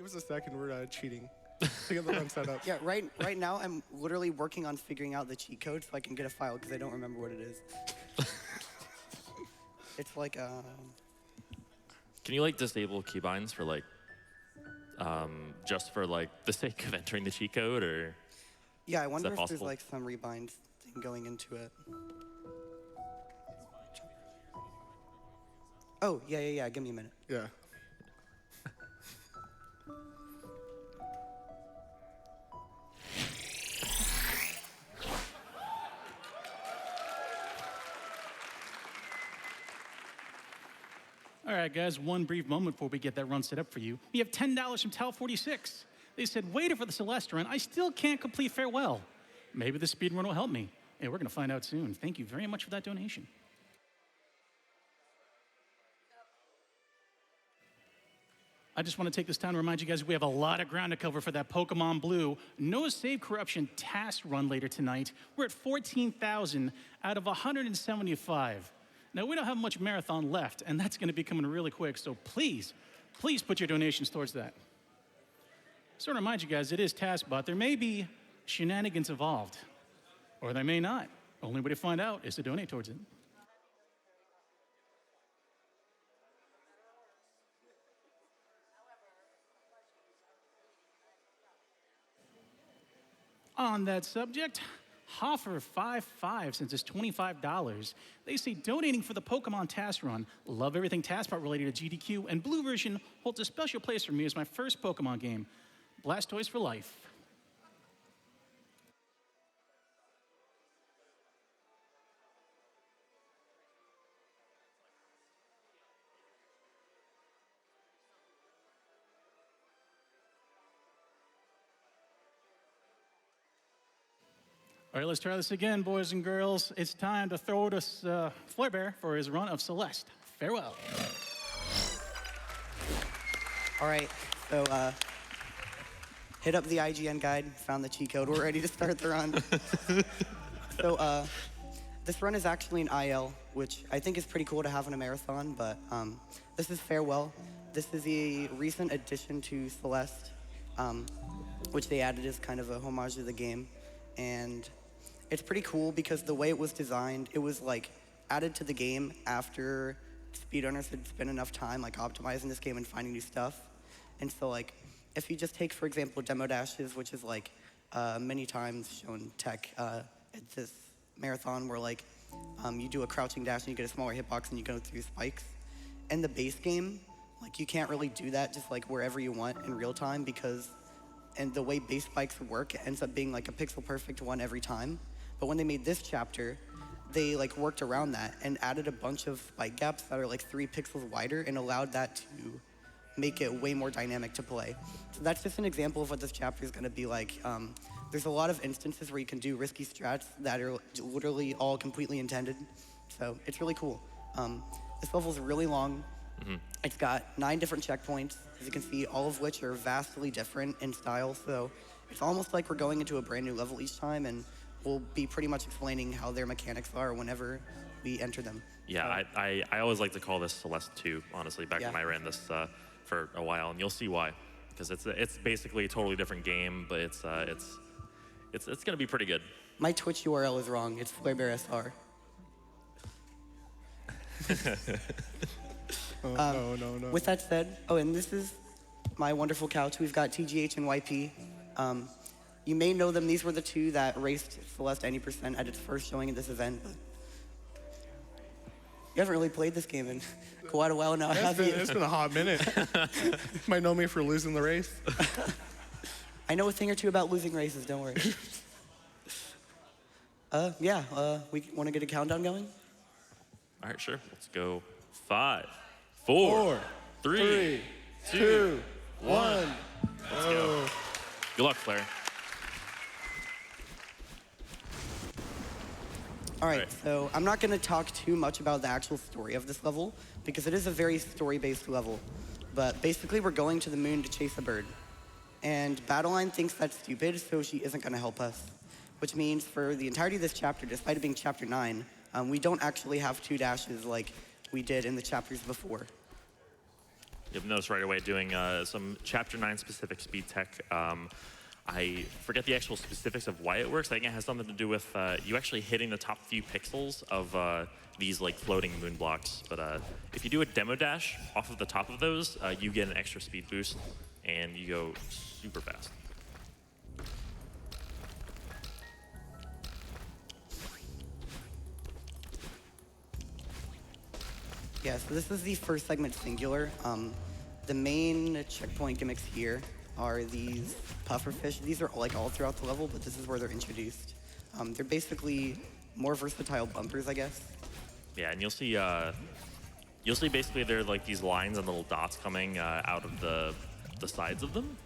Give us a second. We're cheating to get the run set up. Yeah, right now I'm literally working on figuring out the cheat code so I can get a file because I don't remember what it is. It's like Can you like disable keybinds for like just for like the sake of entering the cheat code, or? Yeah, I wonder if possible? there's like some rebind thing going into it. Oh, yeah. Give me a minute. Yeah. All right, guys, one brief moment before we get that run set up for you. We have $10 from Tal46. They said, waiting for the Celeste run. I still can't complete Farewell. Maybe the speed run will help me. Hey, we're going to find out soon. Thank you very much for that donation. I just want to take this time to remind you guys we have a lot of ground to cover for that Pokemon Blue No Save Corruption task run later tonight. We're at 14,000 out of 175. Now, we don't have much marathon left, and that's going to be coming really quick, so please put your donations towards that. So to remind you guys, it is TaskBot. There may be shenanigans involved, or there may not. Only way to find out is to donate towards it. On that subject, Hoffer55, since it's $25, they say donating for the Pokemon Task Run. Love everything TaskBot related to GDQ, and Blue version holds a special place for me as my first Pokemon game. Blastoise for life. All right, let's try this again, boys and girls. It's time to throw this flarebear for his run of Celeste. Farewell. All right, so hit up the IGN guide, found the cheat code. We're ready to start the run. So this run is actually an IL, which I think is pretty cool to have in a marathon, but this is Farewell. This is a recent addition to Celeste, which they added as kind of a homage to the game. And it's pretty cool because the way it was designed, it was like added to the game after speedrunners had spent enough time like optimizing this game and finding new stuff. And so like, if you just take, for example, demo dashes, which is like many times shown tech at this marathon where like you do a crouching dash and you get a smaller hitbox and you go through spikes. In the base game, like you can't really do that just like wherever you want in real time because and the way base spikes work, it ends up being like a pixel perfect one every time. But when they made this chapter, they like worked around that and added a bunch of spike gaps that are like 3 pixels wider and allowed that to make it way more dynamic to play. So that's just an example of what this chapter is gonna be like. There's a lot of instances where you can do risky strats that are literally all completely intended. So it's really cool. This level is really long. Mm-hmm. It's got 9 different checkpoints, as you can see, all of which are vastly different in style. So it's almost like we're going into a brand new level each time, and we'll be pretty much explaining how their mechanics are whenever we enter them. Yeah, I always like to call this Celeste 2, honestly, back when I ran this for a while, and you'll see why. Because it's basically a totally different game, but it's gonna be pretty good. My Twitch URL is wrong. It's flarebear SR. No. With that said, and this is my wonderful couch. We've got TGH and YP. You may know them. These were the 2 that raced Celeste any % at its first showing at this event. But you haven't really played this game in quite a while now, have you? It's been a hot minute. Might know me for losing the race. I know a thing or 2 about losing races, don't worry. We want to get a countdown going? All right, sure. Let's go. 5, 4, 3, 2, 1. Let's go. Good luck, Flare. All right, so I'm not going to talk too much about the actual story of this level because it is a very story-based level. But basically, we're going to the moon to chase a bird. And Battleline thinks that's stupid, so she isn't going to help us. Which means for the entirety of this chapter, despite it being chapter 9, we don't actually have 2 dashes like we did in the chapters before. You'll notice right away doing some Chapter 9 specific speed tech. I forget the actual specifics of why it works. I think it has something to do with you actually hitting the top few pixels of these like floating moon blocks. But if you do a demo dash off of the top of those, you get an extra speed boost, and you go super fast. Yeah, so this is the first segment singular. The main checkpoint gimmicks here are these pufferfish. These are like all throughout the level, but this is where they're introduced. They're basically more versatile bumpers, I guess. Yeah, and you'll see basically they're like these lines and little dots coming out of the sides of them.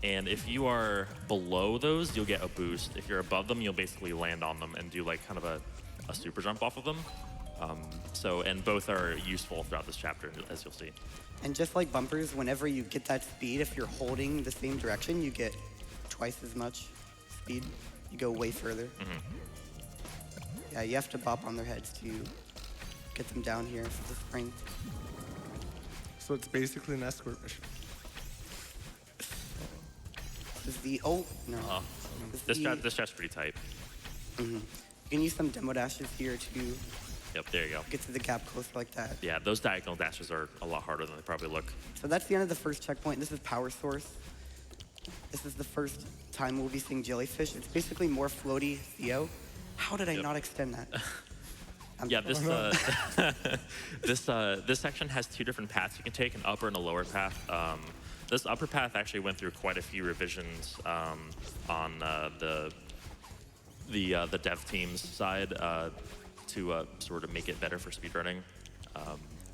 And if you are below those, you'll get a boost. If you're above them, you'll basically land on them and do like kind of a super jump off of them. And both are useful throughout this chapter, as you'll see. And just like bumpers, whenever you get that speed, if you're holding the same direction, you get twice as much speed. You go way further. Yeah, you have to bop on their heads to get them down here for the spring. So it's basically an escort mission. This is the, oh, no. This chat's pretty tight. You can use some demo dashes here to Yep, there you go. get to the gap closer like that. Yeah, those diagonal dashes are a lot harder than they probably look. So that's the end of the first checkpoint. This is Power Source. This is the first time we'll be seeing jellyfish. It's basically more floaty Theo. How did I not extend that? Yeah, this this section has two different paths you can take, an upper and a lower path. This upper path actually went through quite a few revisions on the dev team's side to sort of make it better for speedrunning.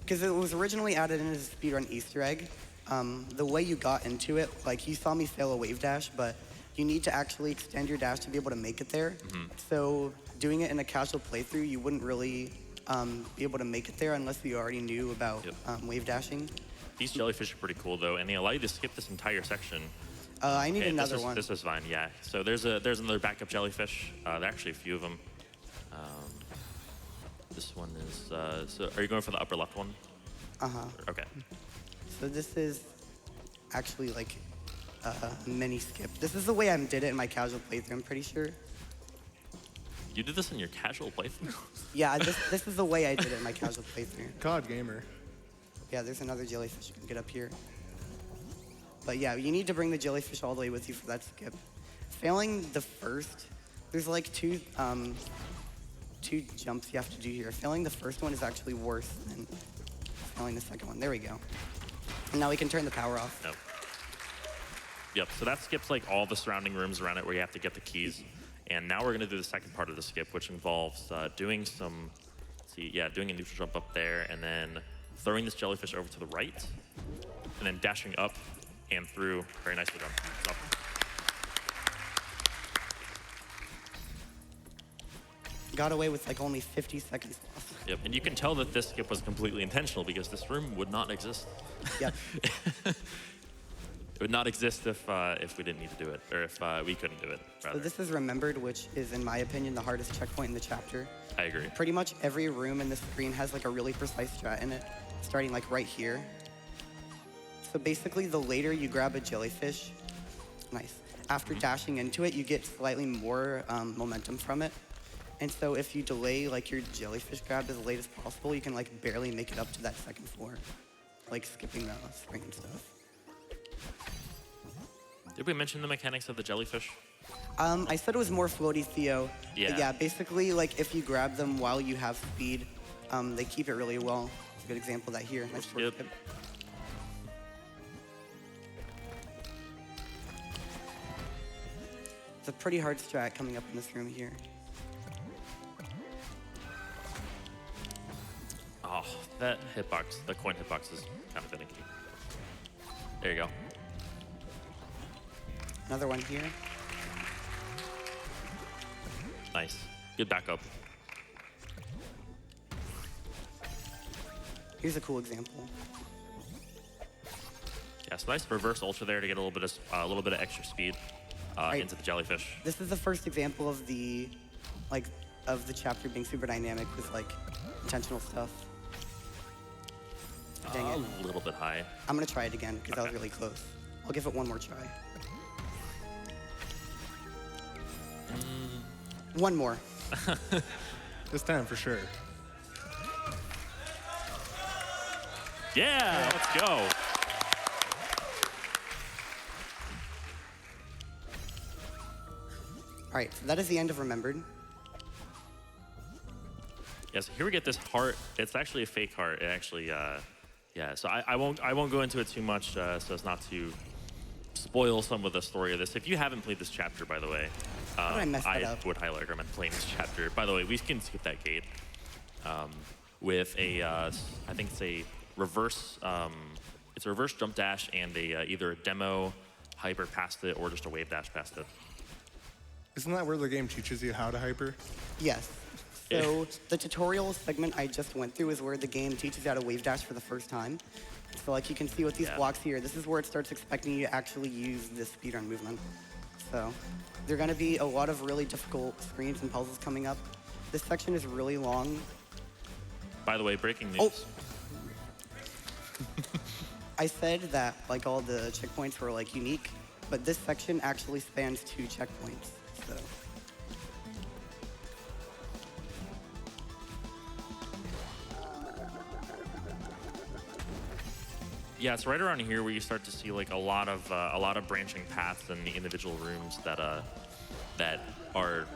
Because it was originally added in as a speedrun Easter egg. The way you got into it, like you saw me fail a wave dash, but you need to actually extend your dash to be able to make it there. So doing it in a casual playthrough, you wouldn't really be able to make it there unless you already knew about wave dashing. These jellyfish are pretty cool though, and they allow you to skip this entire section. I need another one. This is fine, yeah. So there's another backup jellyfish. There are actually a few of them. This one is, so are you going for the upper left one? Okay. So this is actually like a mini skip. This is the way I did it in my casual playthrough, I'm pretty sure. You did this in your casual playthrough? Yeah, this is the way I did it in my casual playthrough. God gamer. Yeah, there's another jellyfish you can get up here. But yeah, you need to bring the jellyfish all the way with you for that skip. Failing the first, there's like two jumps you have to do here. Failing the first one is actually worse than failing the second one. There we go. And now we can turn the power off. Yep, so that skips like all the surrounding rooms around it where you have to get the keys. And now we're gonna do the second part of the skip, which involves doing some, doing a neutral jump up there and then throwing this jellyfish over to the right and then dashing up and through. Very nicely done. Up. Got away with like only 50 seconds left. Yep, and you can tell that this skip was completely intentional because this room would not exist. Yep. It would not exist if we didn't need to do it, or if we couldn't do it, rather. So this is Remembered, which is, in my opinion, the hardest checkpoint in the chapter. I agree. Pretty much every room in the screen has like a really precise strat in it, starting like right here. So basically, the later you grab a jellyfish, after dashing into it, you get slightly more momentum from it. And so if you delay like your jellyfish grab as late as possible, you can like barely make it up to that second floor, like skipping the spring and stuff. Did we mention the mechanics of the jellyfish? I said it was more floaty Theo. Yeah. But yeah, basically like if you grab them while you have speed, they keep it really well. It's a good example of that here. Nice Yep. skip. It's a pretty hard strat coming up in this room here. Oh, that hitbox, the coin hitbox is kind of finicky. There you go. Another one here. Nice. Good backup. Here's a cool example. Yeah, so nice reverse ultra there to get a little bit of extra speed into the jellyfish. This is the first example of the chapter being super dynamic with like intentional stuff. Dang it. A little bit high. I'm gonna try it again because that was Okay. really close. I'll give it one more try. One more. This time for sure. Yeah, let's go. All right, so that is the end of Remembered. Yes, here we get this heart. It's actually a fake heart. It actually, yeah. So I won't go into it too much, so as not to spoil some of the story of this. If you haven't played this chapter, by the way, How did I mess that up? would highly recommend playing this chapter. By the way, we can skip that gate with a, I think it's a reverse. It's a reverse jump dash and a either a demo hyper past it or just a wave dash past it. Isn't that where the game teaches you how to hyper? Yes. So the tutorial segment I just went through is where the game teaches you how to wave dash for the first time. So like you can see with these Yeah. blocks here, this is where it starts expecting you to actually use this speedrun movement. So there are gonna be a lot of really difficult screens and puzzles coming up. This section is really long. By the way, breaking news. Oh. I said that like all the checkpoints were like unique, but this section actually spans 2 checkpoints. So Yeah, it's right around here where you start to see like a lot of branching paths in the individual rooms that that are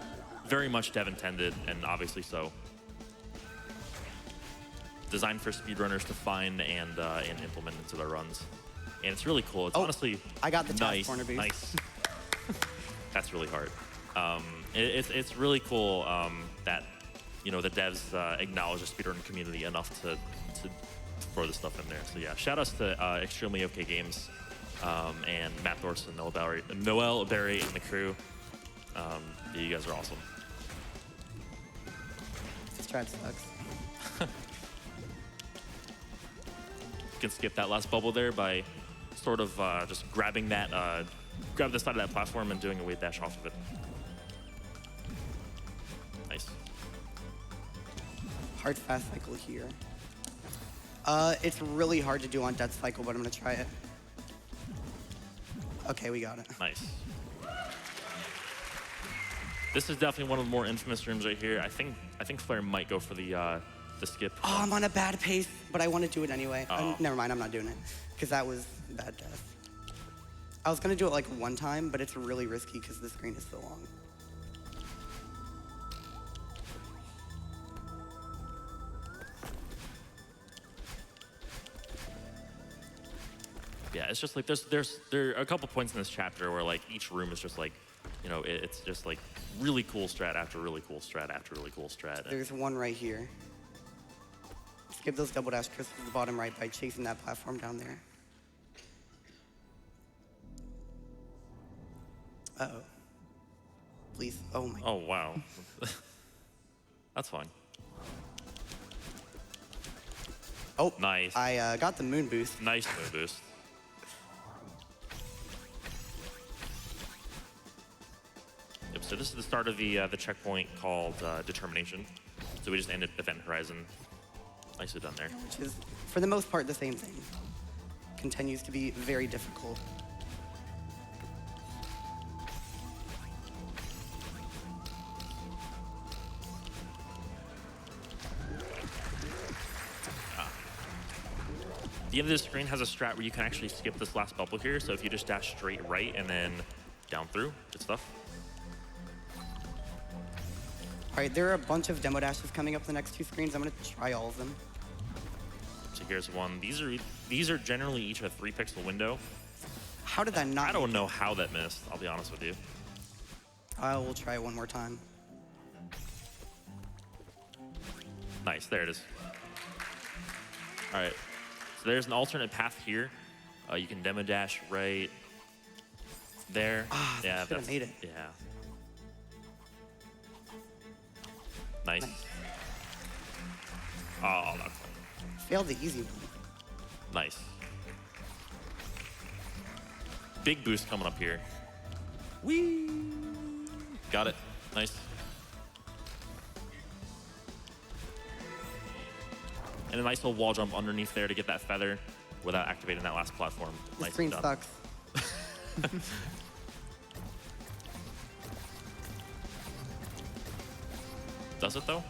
very much dev intended and obviously so. Designed for speedrunners to find and implement into their runs, and it's really cool. It's Oh, honestly I got the task nice, corner boost. nice. That's really hard. It's really cool that the devs acknowledge the speedrun community enough to throw this stuff in there. So yeah, shout outs to Extremely OK Games and Matt Thorson, Noel Barry, and the crew. You guys are awesome. this strat sucks. You can skip that last bubble there by sort of just grabbing that, grab the side of that platform and doing a wave dash off of it. Nice. Hard fast cycle here. It's really hard to do on Death Cycle, but I'm gonna try it. Okay, we got it. Nice. This is definitely one of the more infamous rooms right here. I think Flare might go for the skip. Oh, I'm on a bad pace, but I want to do it anyway. Oh. Never mind, I'm not doing it, because that was bad death. I was gonna do it like one time, but it's really risky because the screen is so long. Yeah, it's just like there are a couple points in this chapter where like each room is just like, it's just like really cool strat after really cool strat after really cool strat. There's one right here. Skip those double dash crystals to the bottom right by chasing that platform down there. Uh-oh. Please. Oh my. Oh wow, that's fine. Oh, Nice. I got the moon boost. Nice move boost. Yep, so this is the start of the checkpoint called Determination. So we just ended Event Horizon. Nicely done there. Which is, for the most part, the same thing. Continues to be very difficult. The end of the screen has a strat where you can actually skip this last bubble here. So if you just dash straight right and then down through, good stuff. All right, there are a bunch of demo dashes coming up the next 2 screens. I'm gonna try all of them. So here's one. These are generally each a 3-pixel window. How did that not? I don't know how that missed, I'll be honest with you. I will try it one more time. Nice, there it is. All right, so there's an alternate path here. You can demo dash right there. Ah, yeah, should've that's made it. Yeah. Nice. Oh, that's Failed the easy one. nice. Big boost coming up here. Whee! Got it. Nice. And a nice little wall jump underneath there to get that feather without activating that last platform. The Nicely screen done. sucks. Does it though?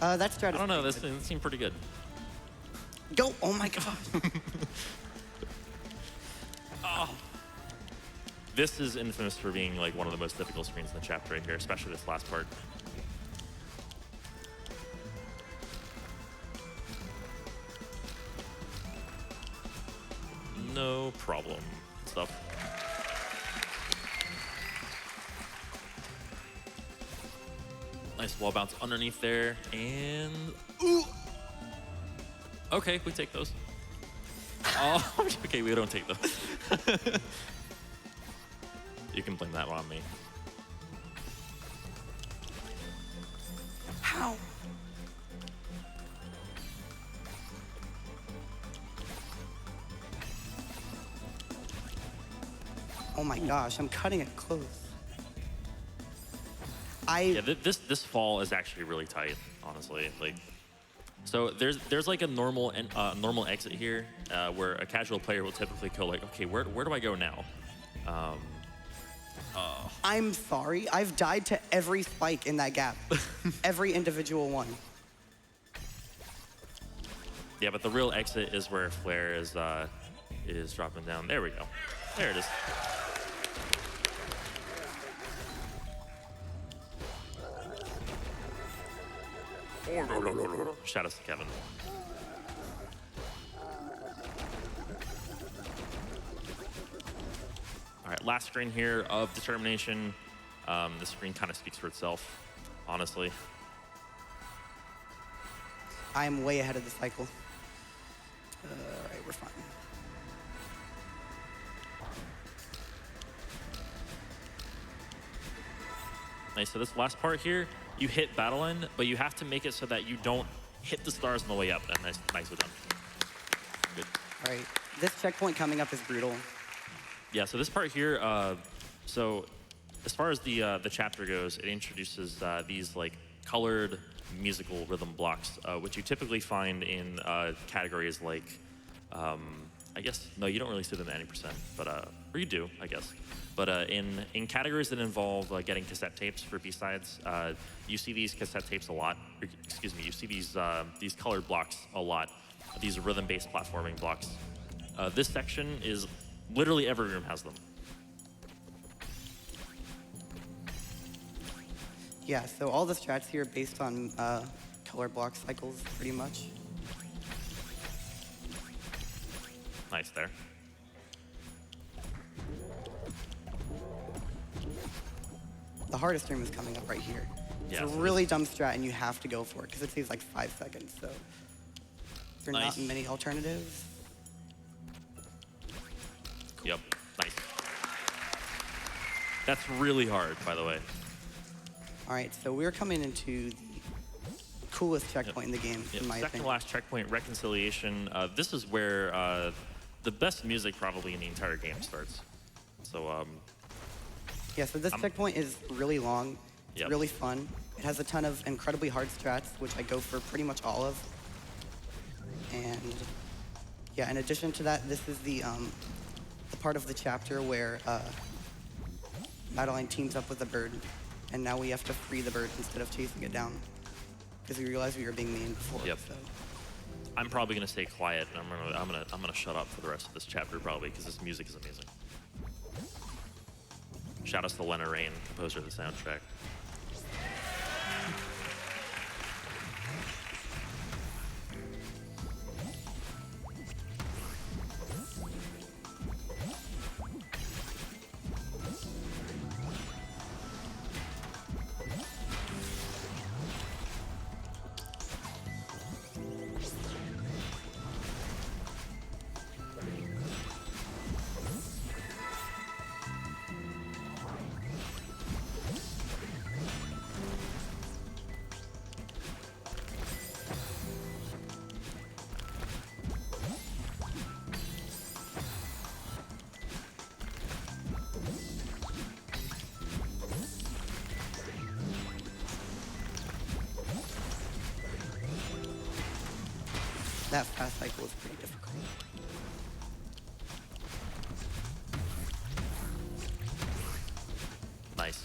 That strat I is don't know. pretty This seemed pretty good. good. Go! Oh my god. This is infamous for being like one of the most difficult screens in the chapter right here, especially this last part. No problem. Stuff. Nice wall bounce underneath there, and ooh. Okay, we take those. Oh, okay, we don't take those. You can blame that one on me. How? Oh my gosh, I'm cutting it close. Yeah, this fall is actually really tight, honestly. Like, so there's like a normal normal exit here where a casual player will typically go like, okay, where do I go now? I'm sorry, I've died to every spike in that gap. Every individual one. Yeah, but the real exit is where Flare is dropping down. There we go. There it is. Shout out to Kevin. All right, last screen here of determination. The screen kind of speaks for itself, honestly. I'm way ahead of the cycle. All right, we're fine. Nice, so this last part here, you hit battle end, but you have to make it so that you don't hit the stars on the way up. And nicely done. Good. All right, this checkpoint coming up is brutal. Yeah, so this part here, so as far as the chapter goes, it introduces these like colored musical rhythm blocks, which you typically find in categories like, I guess, no, you don't really see them at any percent, but, or you do, I guess. But in categories that involve getting cassette tapes for B-sides, you see these cassette tapes a lot. Excuse me, you see these colored blocks a lot, these rhythm-based platforming blocks. This section is literally every room has them. Yeah, so all the strats here are based on color block cycles, pretty much. Nice there. The hardest room is coming up right here. Yeah, It's a so really dumb strat, and you have to go for it, because it saves like 5 seconds, so there are Nice. not many alternatives. Yep, nice. That's really hard, by the way. All right, so we're coming into the coolest checkpoint in the game, Yep. in my Second opinion. to last checkpoint, reconciliation. This is where the best music probably in the entire game starts. So, Yeah, so this checkpoint is really long. It's Yep. really fun. It has a ton of incredibly hard strats, which I go for pretty much all of. And yeah, in addition to that, this is the part of the chapter where Madeline teams up with a bird, and now we have to free the bird instead of chasing it down, because we realized we were being mean before. Yep. So. I'm probably gonna stay quiet, and I'm gonna shut up for the rest of this chapter probably because this music is amazing. Shout out to Lena Rain, composer of the soundtrack. that fast cycle is pretty difficult. Nice.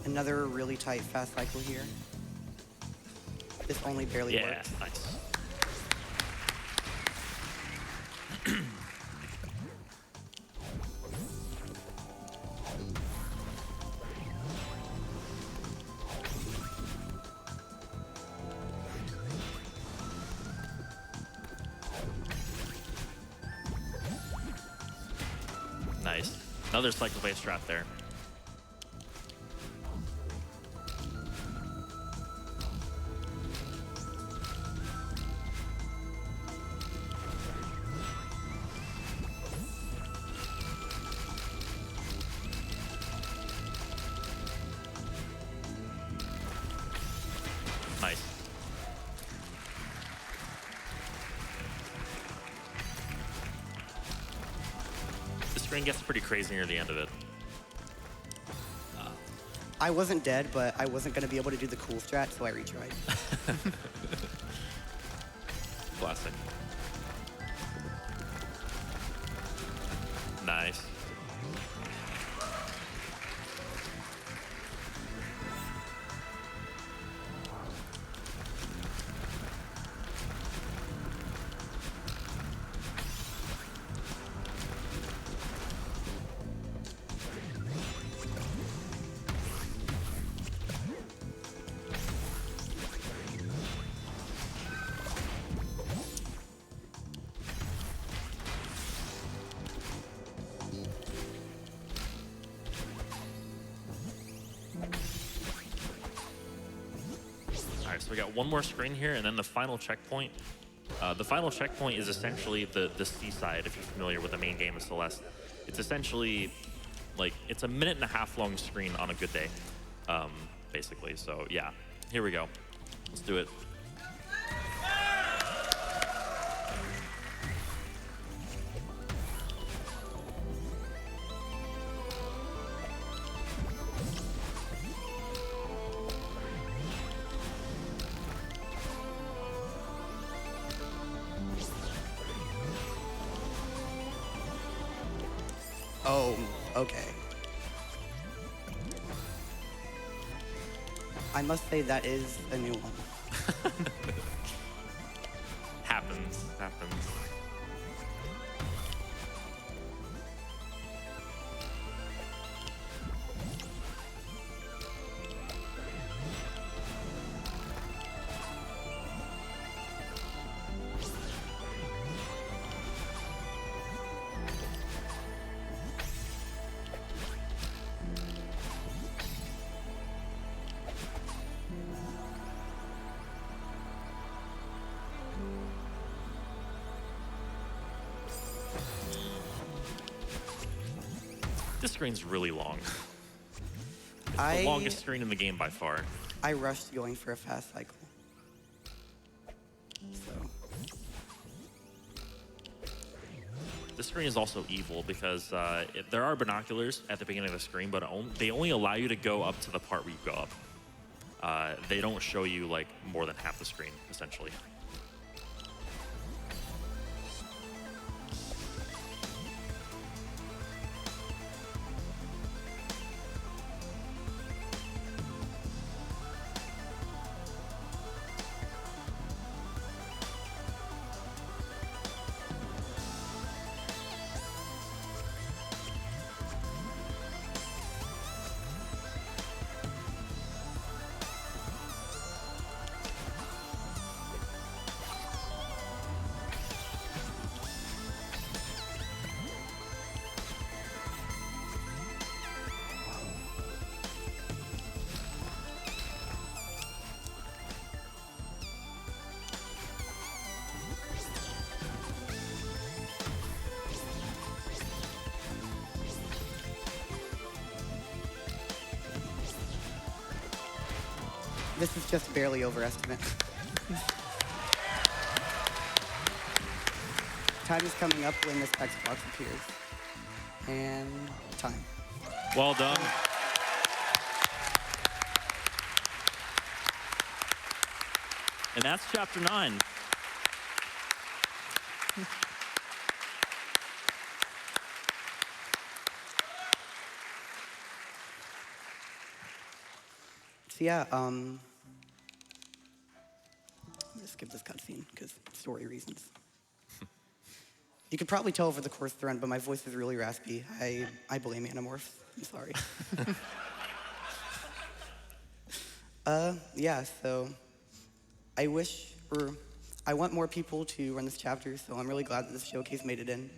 Another really tight fast cycle here. This only barely Yeah, works. nice. Nice. Another cycle-based strat there. Nice. The screen gets pretty crazy near the end of it. I wasn't dead, but I wasn't going to be able to do the cool strat, so I retried. Classic. Nice. All right, so we got one more screen here, and then the final checkpoint. The final checkpoint is essentially the seaside, if you're familiar with the main game of Celeste. It's essentially, like, it's a 1.5-minute long screen on a good day, basically. So, yeah, here we go. Let's do it. Oh, okay. I must say that is a new one. Happens. This screen's really long. It's the longest screen in the game by far. I rushed going for a fast cycle. So, This screen is also evil because there are binoculars at the beginning of the screen, but they only allow you to go up to the part where you go up. They don't show you like more than half the screen, essentially. This is just barely overestimate. Time is coming up when this text box appears. And time. Well done. And that's chapter 9. So yeah, I'm gonna skip this cutscene because story reasons. You could probably tell over the course of the run, but my voice is really raspy. I blame Animorphs. I'm sorry. Yeah, so I want more people to run this chapter, so I'm really glad that this showcase made it in.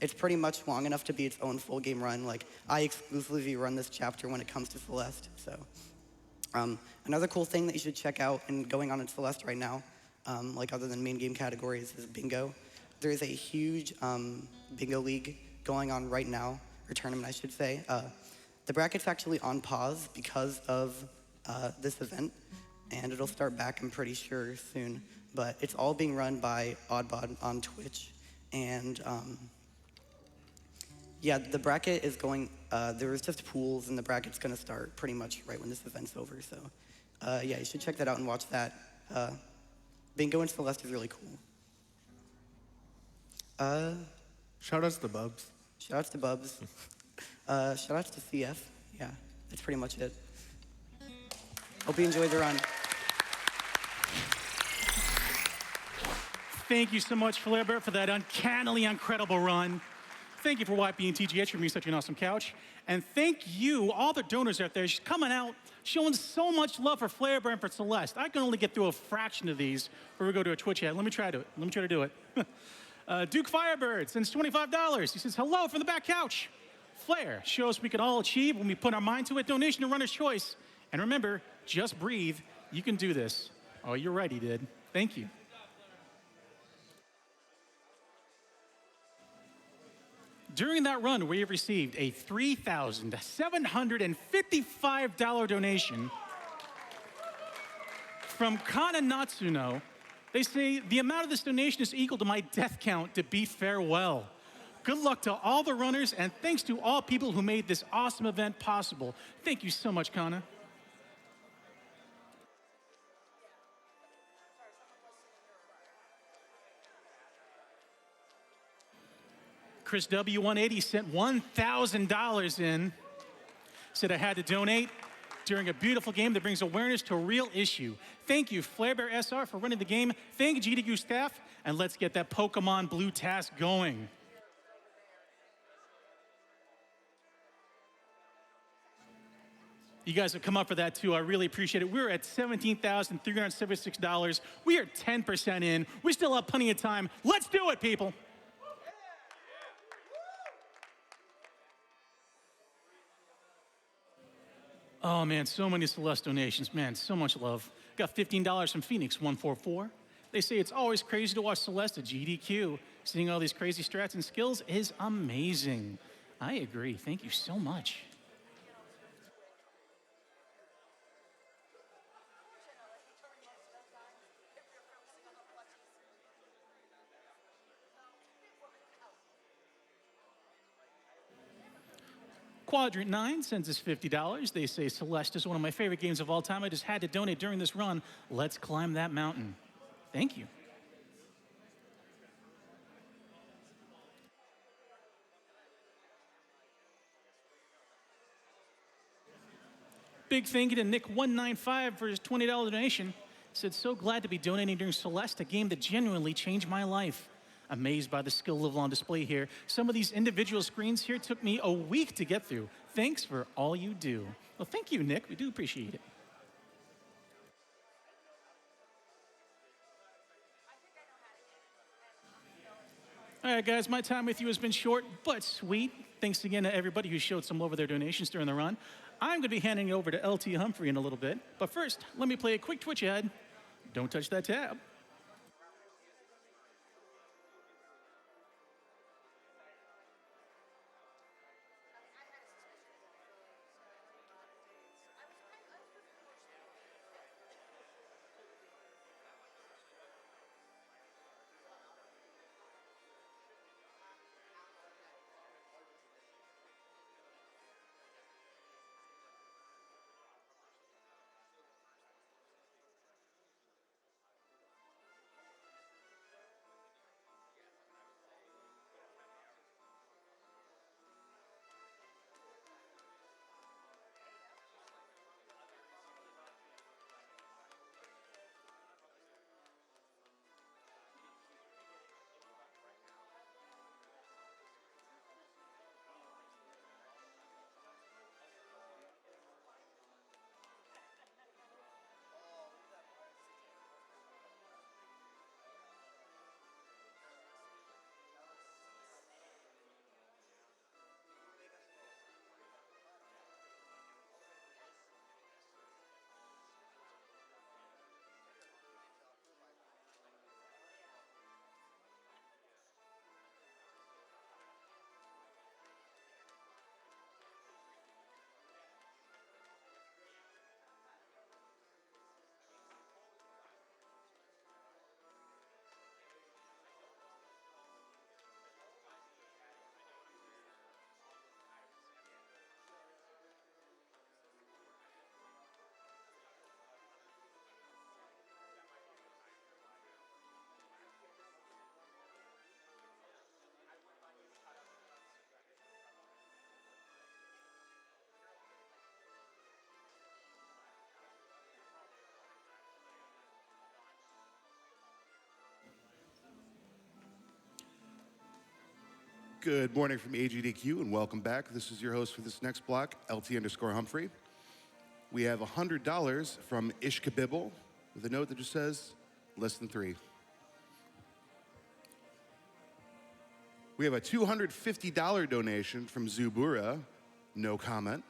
It's pretty much long enough to be its own full game run. Like, I exclusively run this chapter when it comes to Celeste, so. Another cool thing that you should check out and going on in Celeste right now, like other than main game categories, is bingo. There's a huge bingo league going on right now, or tournament I should say. The bracket's actually on pause because of this event, and it'll start back, I'm pretty sure, soon. But it's all being run by Oddbod on Twitch, and yeah, the bracket is going, there's just pools, and the bracket's gonna start pretty much right when this event's over, so yeah, you should check that out and watch that. Bingo and Celeste is really cool. Shoutouts to Bubs. Shoutouts to Bubs. Shoutouts to CF. Yeah, that's pretty much it. Hope you enjoyed the run. Thank you so much, flarebear, for that uncannily incredible run. Thank you for YP TGH for being such an awesome couch. And thank you, all the donors out there, coming out, showing so much love for flarebear and for Celeste. I can only get through a fraction of these before we go to a Twitch ad. Let me try to do it. Duke Firebird sends $25. He says, hello from the back couch. Flare shows we can all achieve when we put our mind to it. Donation to Runner's Choice. And remember, just breathe. You can do this. Oh, you're right, he did. Thank you. During that run, we have received a $3,755 donation from Kana Natsuno. They say the amount of this donation is equal to my death count to beat farewell. Good luck to all the runners, and thanks to all people who made this awesome event possible. Thank you so much, Kana. Chris W180 sent $1,000 in. Said I had to donate during a beautiful game that brings awareness to a real issue. Thank you, Flarebear SR, for running the game. Thank you, GDQ staff, and let's get that Pokemon Blue task going. You guys have come up for that too. I really appreciate it. We're at $17,376. We are 10% in. We still have plenty of time. Let's do it, people. Oh man, so many Celeste donations. Man, so much love. Got $15 from Phoenix 144. They say it's always crazy to watch Celeste at GDQ. Seeing all these crazy strats and skills is amazing. I agree. Thank you so much. Quadrant 9 sends us $50. They say Celeste is one of my favorite games of all time. I just had to donate during this run. Let's climb that mountain. Thank you. Big thank you to Nick195 for his $20 donation. Said, so glad to be donating during Celeste, a game that genuinely changed my life. Amazed by the skill level on display here. Some of these individual screens here took me a week to get through. Thanks for all you do. Well, thank you, Nick. We do appreciate it. All right, guys, my time with you has been short but sweet. Thanks again to everybody who showed some love of their donations during the run. I'm going to be handing it over to LT Humphrey in a little bit. But first, let me play a quick Twitch ad. Don't touch that tab. Good morning from AGDQ and welcome back. This is your host for this next block, LT_Humphrey. We have $100 from Ishkabibble with a note that just says, less than 3. We have a $250 donation from Zubura, no comment.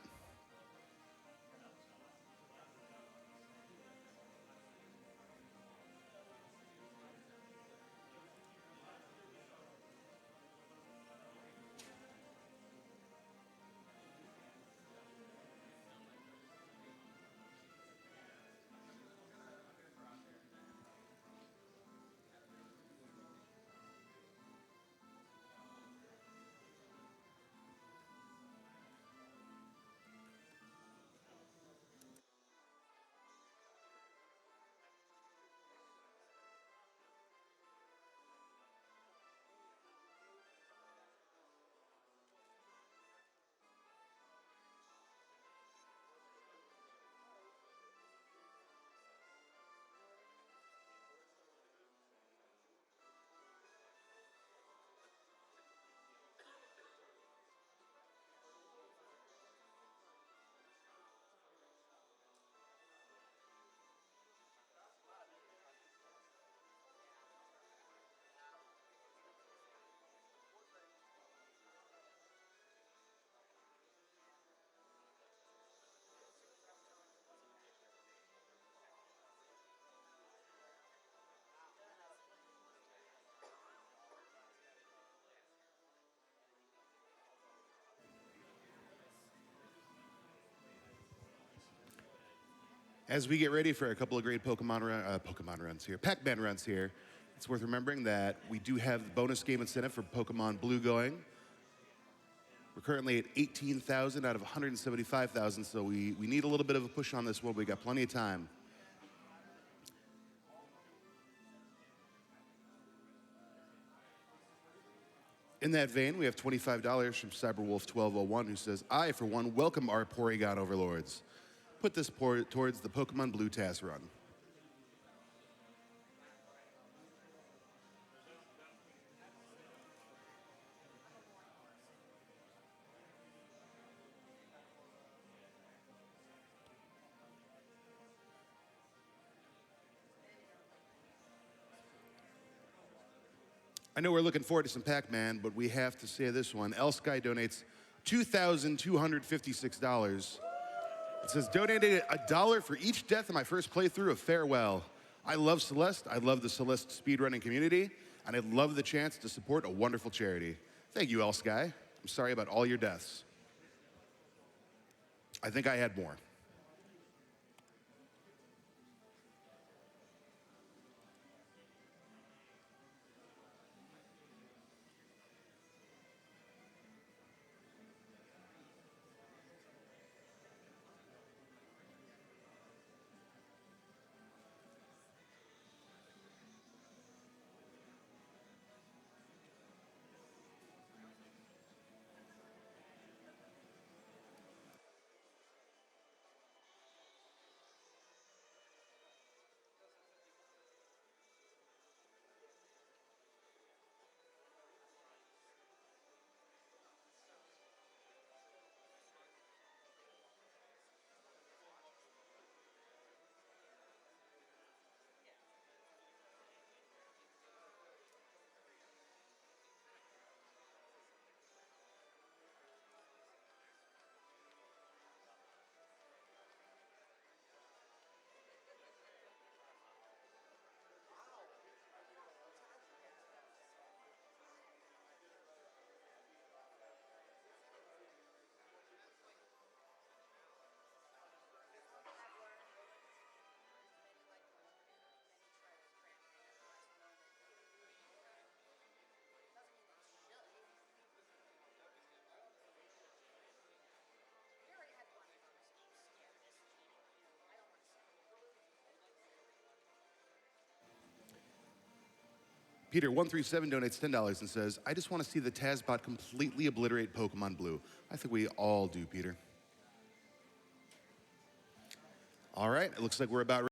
As we get ready for a couple of great Pac-Man runs here, it's worth remembering that we do have the bonus game incentive for Pokemon Blue going. We're currently at 18,000 out of 175,000, so we need a little bit of a push on this one. We got plenty of time. In that vein, we have $25 from Cyberwolf1201, who says, I, for one, welcome our Porygon overlords. Put this towards the Pokemon Blue TAS run. I know we're looking forward to some Pac-Man, but we have to say this one. Elsky donates $2,256. It says, donated $1 for each death in my first playthrough of Farewell. I love Celeste, I love the Celeste speedrunning community, and I'd love the chance to support a wonderful charity. Thank you, Elsky. I'm sorry about all your deaths. I think I had more. Peter137 donates $10 and says, I just want to see the TASBot completely obliterate Pokemon Blue. I think we all do, Peter. All right, it looks like we're about ready.